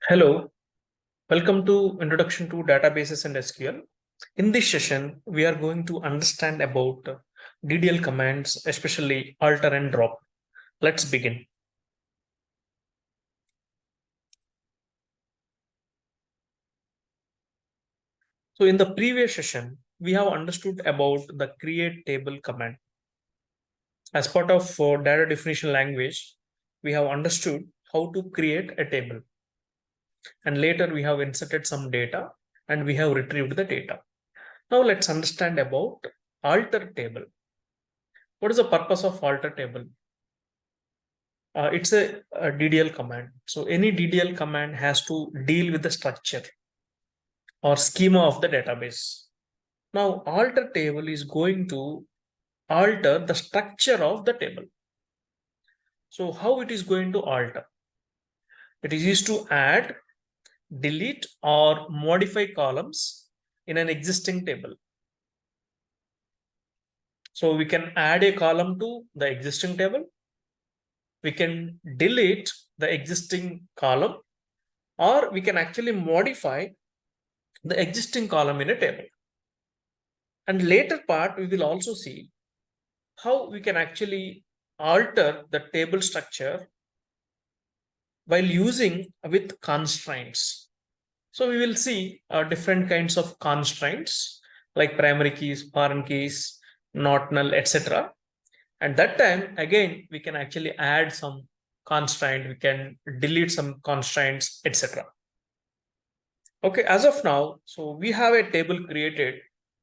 Hello, welcome to Introduction to Databases and SQL. In this session, we are going to understand about DDL commands, especially alter and drop. Let's begin. So in the previous session, we have understood about the create table command. As part of data definition language, we have understood how to create a table. And later we have inserted some data and we have retrieved the data. Now let's understand about alter table. What is the purpose of alter table? It's a DDL command. So any DDL command has to deal with the structure or schema of the database. Now, alter table is going to alter the structure of the table. So how it is going to alter? It is used to add, delete, or modify columns in an existing table. So we can add a column to the existing table. We can delete the existing column, or we can actually modify the existing column in a table. And later part, we will also see how we can actually alter the table structure while using with constraints. So we will see different kinds of constraints like primary keys, foreign keys, not null, etc. And that time, again, we can actually add some constraint, we can delete some constraints, etc. Okay, as of now, so we have a table created.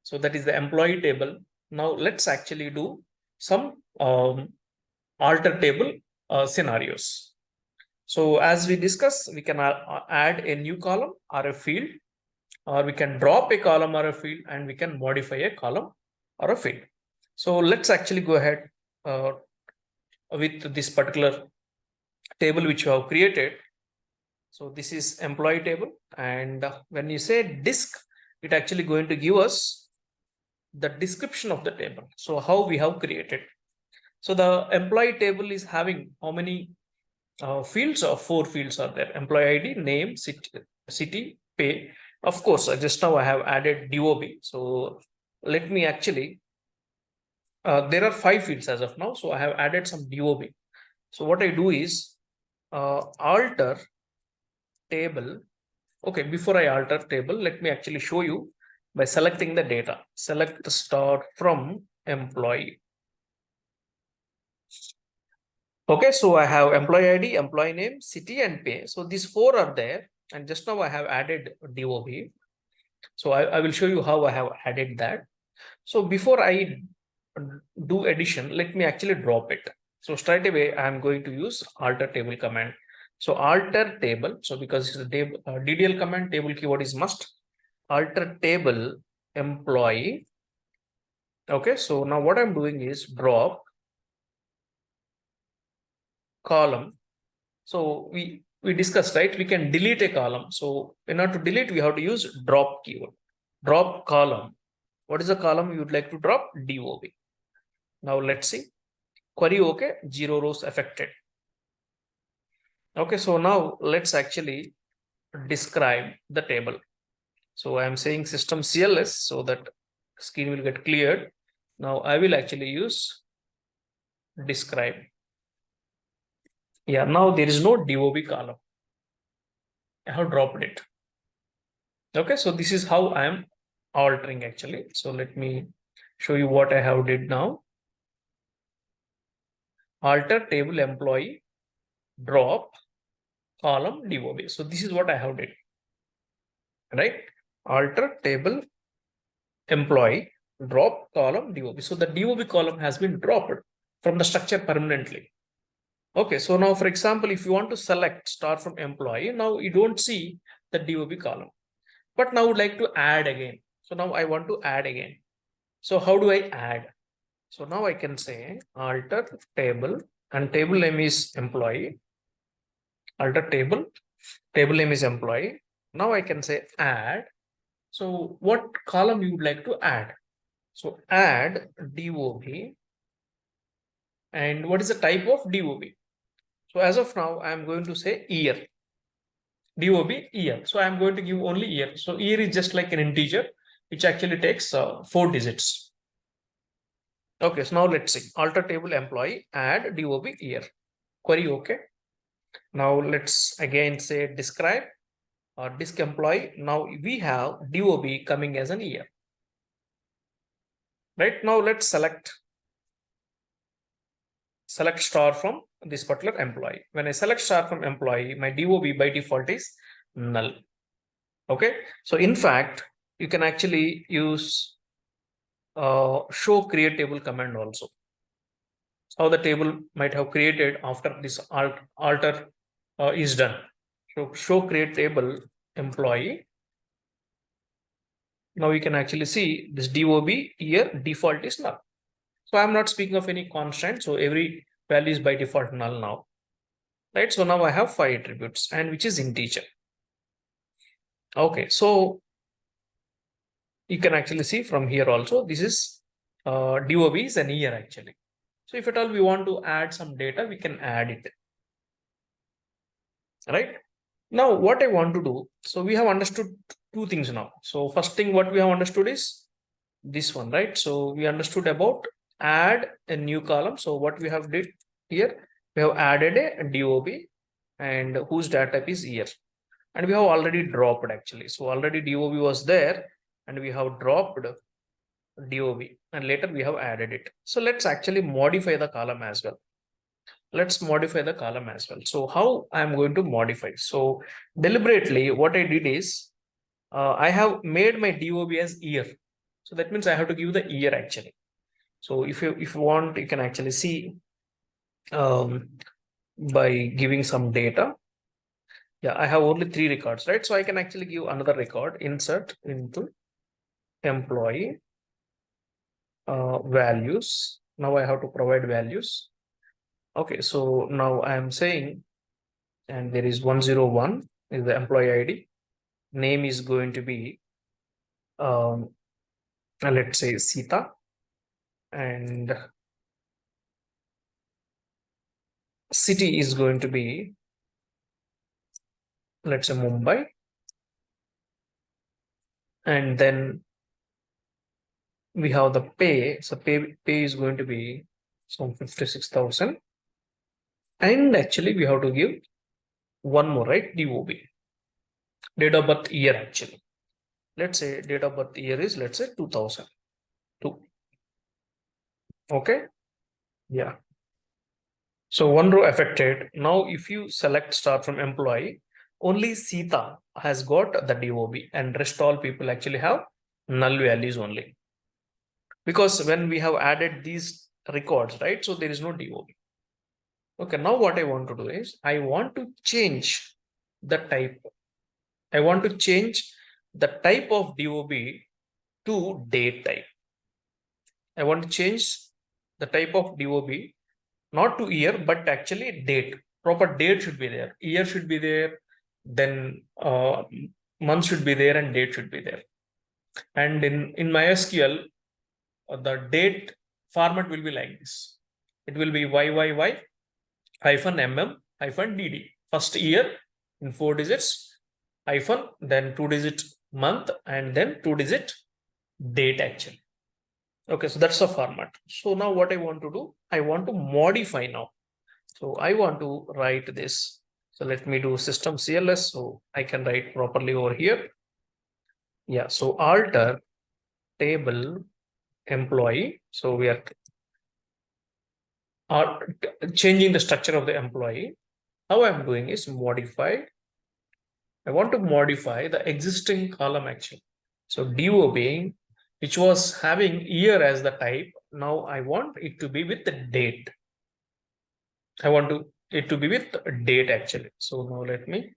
So that is the employee table. Now let's actually do some alter table scenarios. So as we discuss, we can add a new column or a field, or we can drop a column or a field, and we can modify a column or a field. So let's actually go ahead with this particular table which you have created. So this is employee table, and when you say disk, it actually going to give us the description of the table. So how we have created. So the employee table is having how many fields? Or 4 fields are there: employee ID, name, city, pay. Of course, just now I have added DOB. So let me actually, there are 5 fields as of now. So I have added some DOB. So what I do is alter table. Okay, before I alter table, let me actually show you by selecting the data. Select the start from employee. Okay, so I have employee ID, employee name, city, and pay. So these 4 are there. And just now I have added DOB. So I will show you how I have added that. So before I do addition, let me actually drop it. So straight away, I'm going to use alter table command. So alter table. So because it's a DDL command, table keyword is must. Alter table employee. Okay, so now what I'm doing is drop column. So we discussed, right? We can delete a column. So in order to delete, we have to use drop keyword. Drop column. What is the column you would like to drop? DOB. Now let's see. Query okay, 0 rows affected. Okay, so now let's actually describe the table. So I am saying system CLS so that screen will get cleared. Now I will actually use describe. Yeah, now there is no DOB column. I have dropped it. Okay, so this is how I am altering actually. So let me show you what I have did now. Alter table employee, drop column DOB. So this is what I have did. Right? Alter table employee, drop column DOB. So the DOB column has been dropped from the structure permanently. Okay, so now for example, if you want to select start from employee, now you don't see the DOB column. But now I would like to add again. So now I want to add again. So how do I add? So now I can say alter table, and table name is employee. Alter table, table name is employee. Now I can say add. So what column you would like to add? So add DOB. And what is the type of DOB? So as of now, I am going to say year. DOB year. So I'm going to give only year. So year is just like an integer, which actually takes 4 digits. Okay, so now let's see. Alter table employee, add DOB year. Query okay. Now let's again say describe or disk employee. Now we have DOB coming as an year. Right now let's select star from this particular employee. When I select star from employee, my DOB by default is null. Okay, so in fact, you can actually use show create table command also. How the table might have created after this alter is done. So show create table employee. Now you can actually see this DOB here default is null. So I'm not speaking of any constant. So every value is by default null now. Right. So now I have 5 attributes and which is integer. Okay. So you can actually see from here also, this is DOB is an year actually. So if at all we want to add some data, we can add it. Right. Now what I want to do, so we have understood 2 things now. So first thing what we have understood is this one, right? So we understood about add a new column. So what we have did here, we have added a DOB and whose data type is year. And we have already dropped actually. So already DOB was there and we have dropped DOB and later we have added it. So let's actually modify the column as well. Let's modify the column as well. So how I'm going to modify? So deliberately what I did is I have made my DOB as year. So that means I have to give the year actually. So if you want, you can actually see by giving some data. Yeah, I have only 3 records, right? So I can actually give another record, insert into employee values. Now I have to provide values. Okay, so now I am saying, and there is 101 is the employee ID. Name is going to be, let's say Sita, and city is going to be, let's say Mumbai, and then we have the pay. So pay is going to be some 56,000, and actually we have to give one more, right? DOB, date of birth year actually. Let's say date of birth year is, let's say 2002. Okay, yeah. So one row affected. Now if you select start from employee, only Sita has got the DOB and rest all people actually have null values only. Because when we have added these records, right? So there is no DOB. Okay, now what I want to do is I want to change the type. I want to change the type of DOB to date type. I want to change the type of DOB not to year, but actually date. Proper date should be there. Year should be there. Then month should be there and date should be there. And in MySQL, the date format will be like this. It will be YYY hyphen MM hyphen DD. First year in 4 digits, hyphen, then 2-digit month, and then 2-digit date actually. Okay, so that's the format. So now what I want to do, I want to modify now. So I want to write this. So let me do system CLS so I can write properly over here. Yeah, so alter table employee. So we are changing the structure of the employee. How I'm doing is modify. I want to modify the existing column actually. So DOB, which was having year as the type, now I want it to be with the date. I want it to be with date actually. So now let me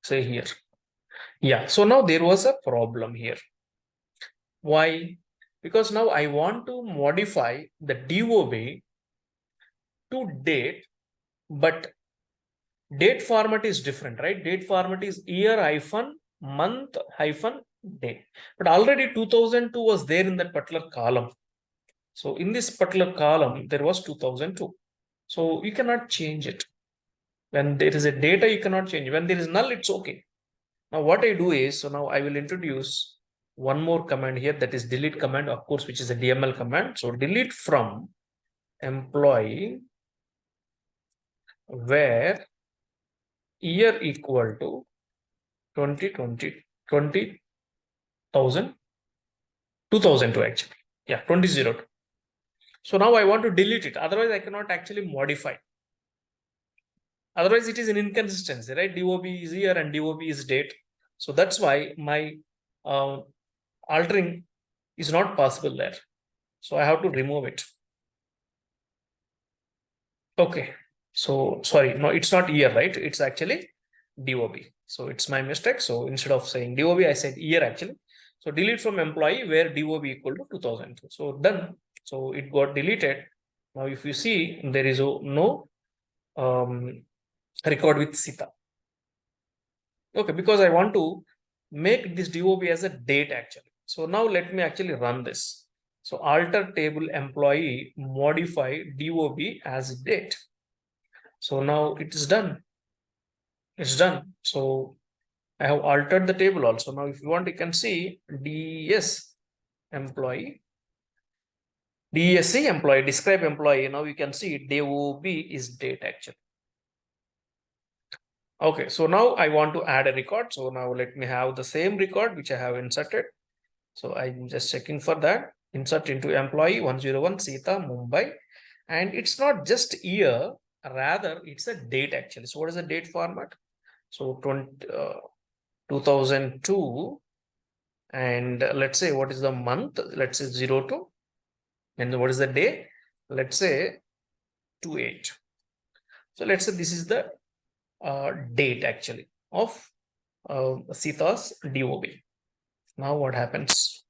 say here. Yeah, so now there was a problem here. Why? Because now I want to modify the DOB to date, but date format is different, right? Date format is year hyphen month hyphen day. But already 2002 was there in that particular column. So in this particular column, there was 2002. So you cannot change it. When there is a data, you cannot change. When there is null, it's okay. Now what I do is, so now I will introduce one more command here, that is delete command, of course, which is a DML command. So delete from employee where year equal to 2020, 20,000, 2002 actually. Yeah, 2002. So now I want to delete it. Otherwise, I cannot actually modify. Otherwise, it is an inconsistency, right? DOB is year and DOB is date. So that's why my altering is not possible there. So I have to remove it. Okay. So sorry, no, it's not year, right? It's actually DOB. So it's my mistake. So instead of saying DOB, I said year actually. So delete from employee where DOB equal to 2002. So done. So it got deleted. Now if you see, there is no record with Sita. Okay, because I want to make this DOB as a date actually. So now let me actually run this. So alter table employee modify DOB as date. So now it is done. It's done. So I have altered the table also. Now if you want, you can see DS employee, DSC employee, describe employee. Now you can see DOB is date actually. Okay, so now I want to add a record. So now let me have the same record which I have inserted. So I'm just checking for that. Insert into employee 101 Sita Mumbai. And it's not just year, rather it's a date actually. So what is the date format? So 2002, and let's say what is the month? Let's say 02. And what is the day? Let's say 28. So let's say this is the date actually of Sita's DOB. Now what happens?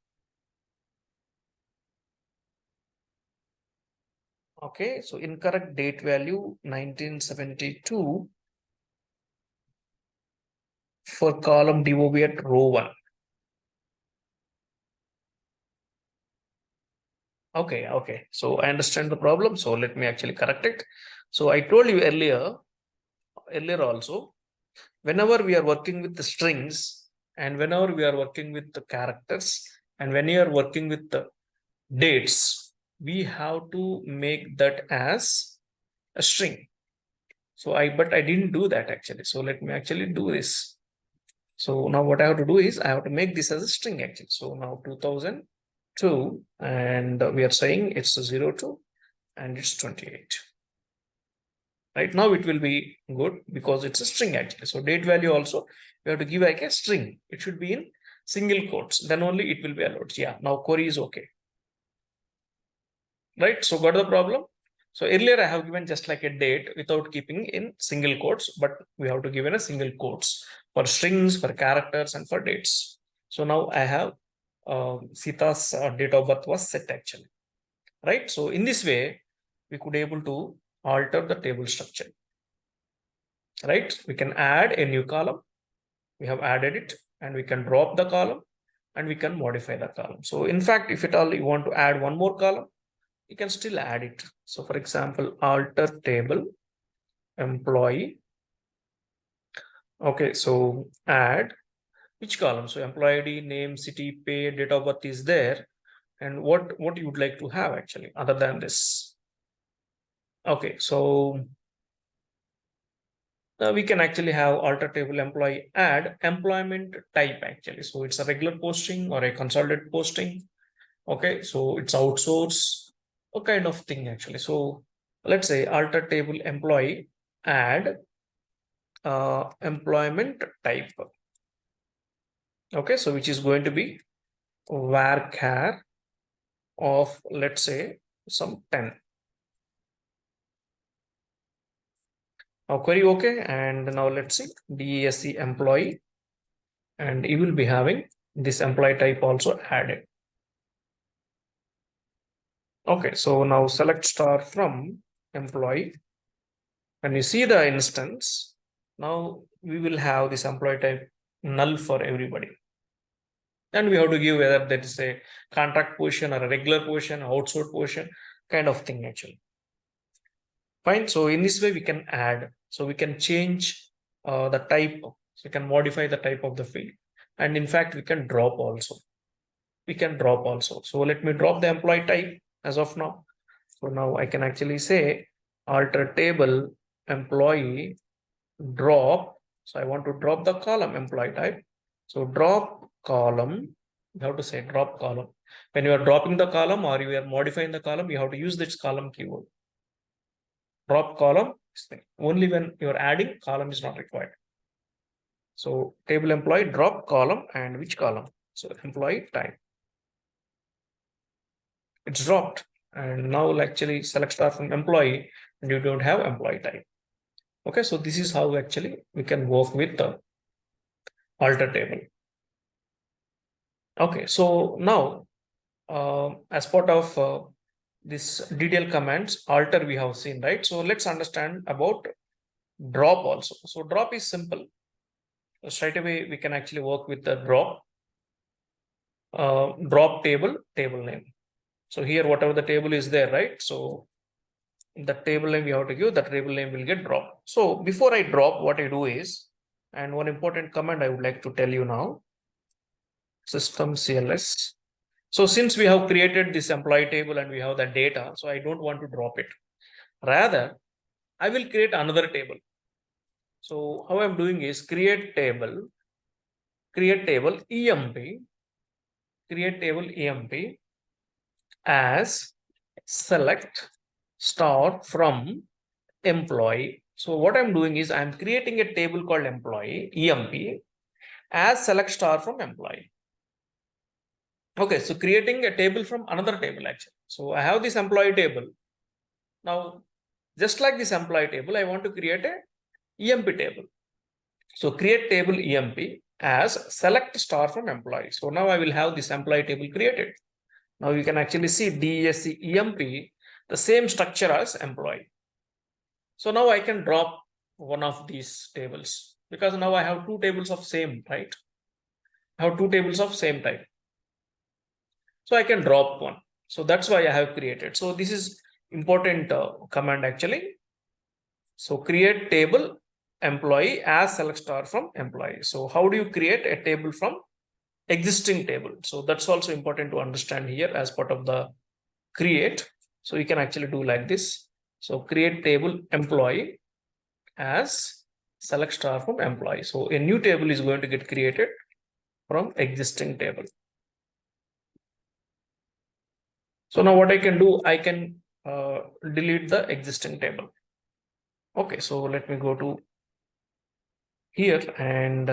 Okay, so incorrect date value 1972 for column DOB at row 1. Okay. So I understand the problem. So let me actually correct it. So I told you earlier also, whenever we are working with the strings and whenever we are working with the characters and when you are working with the dates, we have to make that as a string. So but I didn't do that actually. So let me actually do this. So now what I have to do is I have to make this as a string actually. So now 2002 and we are saying it's a 02 and it's 28. Right now it will be good because it's a string actually. So date value also we have to give like a string. It should be in single quotes. Then only it will be allowed. Yeah, now query is okay. Right, so got the problem? So earlier I have given just like a date without keeping in single quotes, but we have to give in a single quotes for strings, for characters, and for dates. So now I have Sita's date of birth was set actually, right? So in this way, we could able to alter the table structure, right? We can add a new column. We have added it, and we can drop the column, and we can modify the column. So in fact, if at all you want to add one more column, you can still add it. So for example, alter table employee. Okay, so add which column? So employee ID, name, city, pay, date of birth is there. And what you would like to have actually other than this? Okay, so we can actually have alter table employee add employment type actually. So it's a regular posting or a consolidated posting. Okay, so it's outsource, a kind of thing actually. So let's say alter table employee add employment type. Okay, so which is going to be varchar of, let's say, some 10. Now query okay, and now let's see DSC employee, and you will be having this employee type also added. Okay, so now select star from employee. When you see the instance, now we will have this employee type null for everybody. And we have to give whether that is a contract position or a regular position, outsourced position, kind of thing actually. Fine. So in this way, we can add. So we can change the type. So we can modify the type of the field. And in fact, we can drop also. We can drop also. So let me drop the employee type as of now. So now I can actually say alter table employee drop. So I want to drop the column employee type. So drop column, you have to say drop column. When you are dropping the column or you are modifying the column, you have to use this column keyword. Drop column, only when you're adding, column is not required. So table employee drop column, and which column? So employee type. It's dropped. And now actually select star from employee, and you don't have employee type. Okay, so this is how actually we can work with the alter table. Okay, so now as part of this DDL commands, alter we have seen, right? So let's understand about drop also. So drop is simple. So straight away we can actually work with the drop. Drop table name. So here whatever the table is there, right? So the table name we have to give, the table name will get dropped. So before I drop, what I do is, and one important command I would like to tell you now, system CLS. So since we have created this employee table and we have the data, so I don't want to drop it. Rather, I will create another table. So how I'm doing is create table EMP, create table EMP as select star from employee. So what I'm doing is I'm creating a table called employee EMP as select star from employee. Okay, so creating a table from another table actually. So I have this employee table. Now, just like this employee table, I want to create a EMP table. So create table EMP as select star from employee. So now I will have this employee table created. Now you can actually see DSC EMP, the same structure as employee. So now I can drop one of these tables because now I have two tables of same, right? I have two tables of same type. So I can drop one. So that's why I have created. So this is important command actually. So create table employee as select star from employee. So how do you create a table from existing table? So that's also important to understand here as part of the create. So you can actually do like this. So create table employee as select star from employee. So a new table is going to get created from existing table. So now what I can do, I can delete the existing table. Okay, so let me go to here and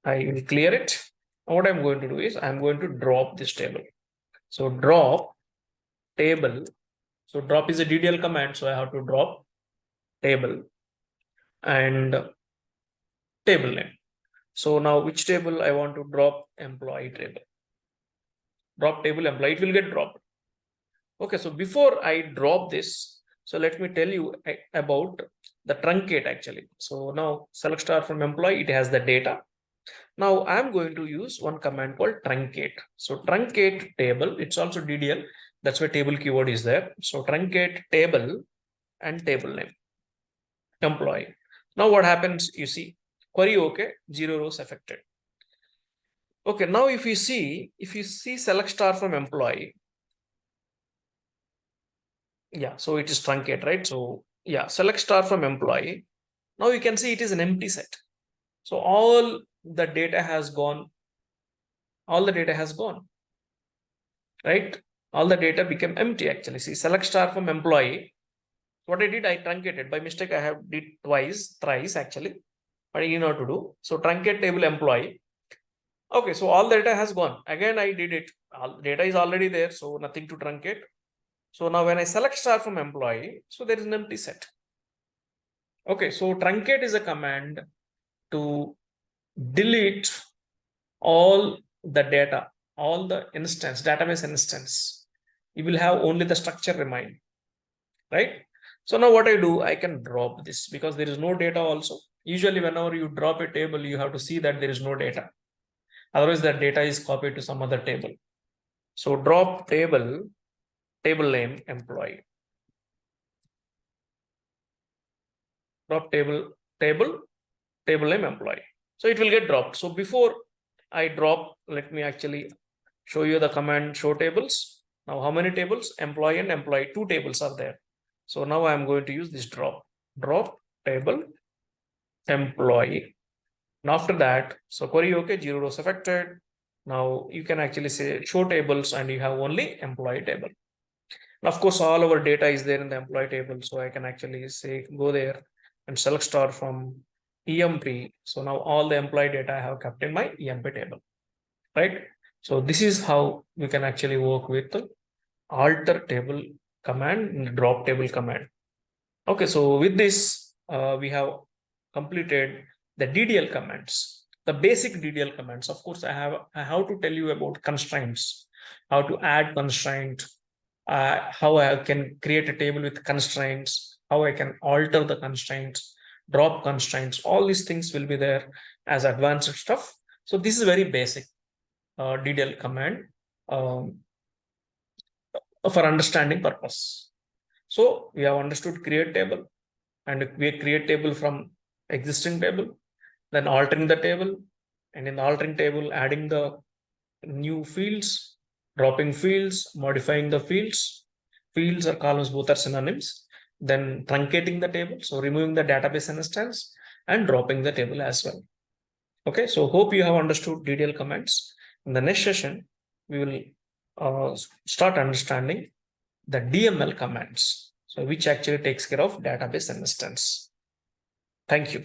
I will clear it. What I'm going to do is I'm going to drop this table. So drop table. So drop is a DDL command. So I have to drop table and table name. So now which table I want to drop? Employee table. Drop table employee, it will get dropped. Okay, so before I drop this, so let me tell you about the truncate actually. So now select star from employee, it has the data. Now I'm going to use one command called truncate. So truncate table, it's also DDL. That's why table keyword is there. So truncate table and table name, employee. Now what happens, you see, query okay, 0 rows affected. Okay, now if you see select star from employee, yeah, so it is truncate, right? So yeah, select star from employee. Now you can see it is an empty set. So all the data has gone, right? All the data became empty actually. See, select star from employee. What I did, I truncated. By mistake, I have did thrice actually, but you know to do. So truncate table employee. Okay, so all the data has gone. Again, I did it. All data is already there, so nothing to truncate. So now when I select star from employee, so there is an empty set. Okay, so truncate is a command to delete all the data, all the database instance. You will have only the structure remain, right? So now what I do, I can drop this because there is no data also. Usually whenever you drop a table, you have to see that there is no data. Otherwise that data is copied to some other table. So drop table name employee. drop table name employee. So it will get dropped. So before I drop, let me actually show you the command show tables. Now how many tables? Employee and employee, 2 tables are there. So now I am going to use this drop table employee. And after that, so query okay, 0 rows affected. Now you can actually say show tables and you have only employee table. And of course, all our data is there in the employee table. So I can actually say go there and select star from EMP. So now all the employee data I have kept in my EMP table, right? So this is how we can actually work with the alter table command and drop table command. Okay, so with this, we have completed the DDL commands, the basic DDL commands. Of course, I have to tell you about constraints, how to add constraint, how I can create a table with constraints, how I can alter the constraints, drop constraints. All these things will be there as advanced stuff. So this is very basic DDL command um, for understanding purpose. So we have understood create table, and we create table from existing table, then altering the table, and in the altering table adding the new fields, dropping fields, modifying the fields. Fields or columns both are synonyms. Then truncating the table, so removing the database instance and dropping the table as well. Okay, so hope you have understood DDL commands. In the next session, we will start understanding the DML commands, so which actually takes care of database instance. Thank you.